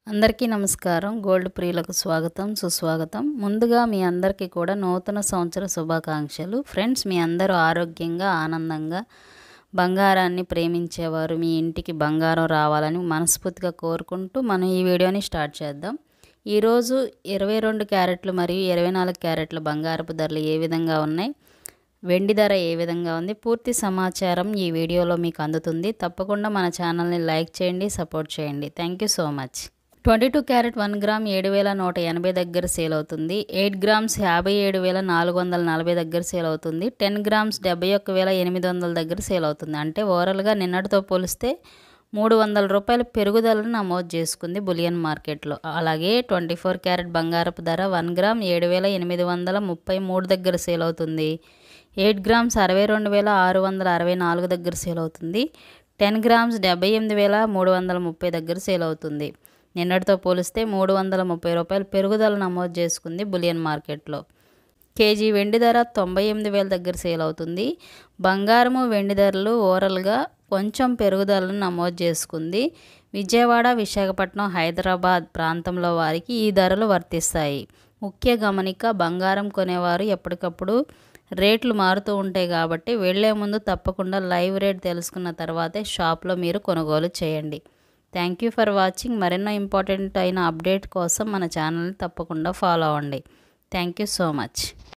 అందరికీ నమస్కారం. గోల్డ్ ప్రియులకు స్వాగతం, సుస్వాగతం. ముందుగా మీ అందరికీ కూడా నూతన సంవత్సర శుభాకాంక్షలు. ఫ్రెండ్స్, మీ అందరూ ఆరోగ్యంగా, ఆనందంగా, బంగారాన్ని ప్రేమించేవారు మీ ఇంటికి బంగారం రావాలని మనస్ఫూర్తిగా కోరుకుంటూ మనం ఈ వీడియోని స్టార్ట్ చేద్దాం. ఈరోజు 22 క్యారెట్లు మరియు 24 క్యారెట్ల బంగారపు ధరలు ఏ విధంగా ఉన్నాయి, వెండి ధర ఏ విధంగా ఉంది, పూర్తి సమాచారం ఈ వీడియోలో మీకు అందుతుంది. తప్పకుండా మన ఛానల్ని లైక్ చేయండి, సపోర్ట్ చేయండి. Thank you so much. 22 carrot 1 gram 7,180 దగ్గర సేల్ అవుతుంది. 8 గ్రామ్స్ 57,440 దగ్గర సేల్ అవుతుంది. 10 గ్రామ్స్ 71,800 దగ్గర సేల్ అవుతుంది. అంటే ఓవరాల్గా నిన్నటితో పోలిస్తే 300 రూపాయల పెరుగుదలను నమోదు చేసుకుంది బులియన్ మార్కెట్లో. అలాగే 24 క్యారెట్ బంగారపు ధర 1 గ్రామ్ 7,833 దగ్గర సేల్ అవుతుంది. 8 గ్రామ్స్ 62,664 దగ్గర సేల్ అవుతుంది. 10 గ్రామ్స్ 78,330 దగ్గర సేల్ అవుతుంది. నిన్నటితో పోలిస్తే 330 రూపాయల పెరుగుదల నమోదు చేసుకుంది బులియన్ మార్కెట్లో. కేజీ వెండి ధర 98,000 దగ్గర సేల్ అవుతుంది. బంగారము వెండి ధరలు ఓవరాల్గా కొంచెం పెరుగుదలను నమోదు చేసుకుంది. విజయవాడ, విశాఖపట్నం, హైదరాబాద్ ప్రాంతంలో వారికి ఈ ధరలు వర్తిస్తాయి. ముఖ్య గమనిక, బంగారం కొనేవారు ఎప్పటికప్పుడు రేట్లు మారుతూ ఉంటాయి కాబట్టి వెళ్లే ముందు తప్పకుండా లైవ్ రేట్ తెలుసుకున్న తర్వాతే షాప్లో మీరు కొనుగోలు చేయండి. Thank you for watching. మరెన్నో ఇంపార్టెంట్ అయిన అప్డేట్ కోసం మన ఛానల్ని తప్పకుండా ఫాలో అవ్వండి. Thank you so much.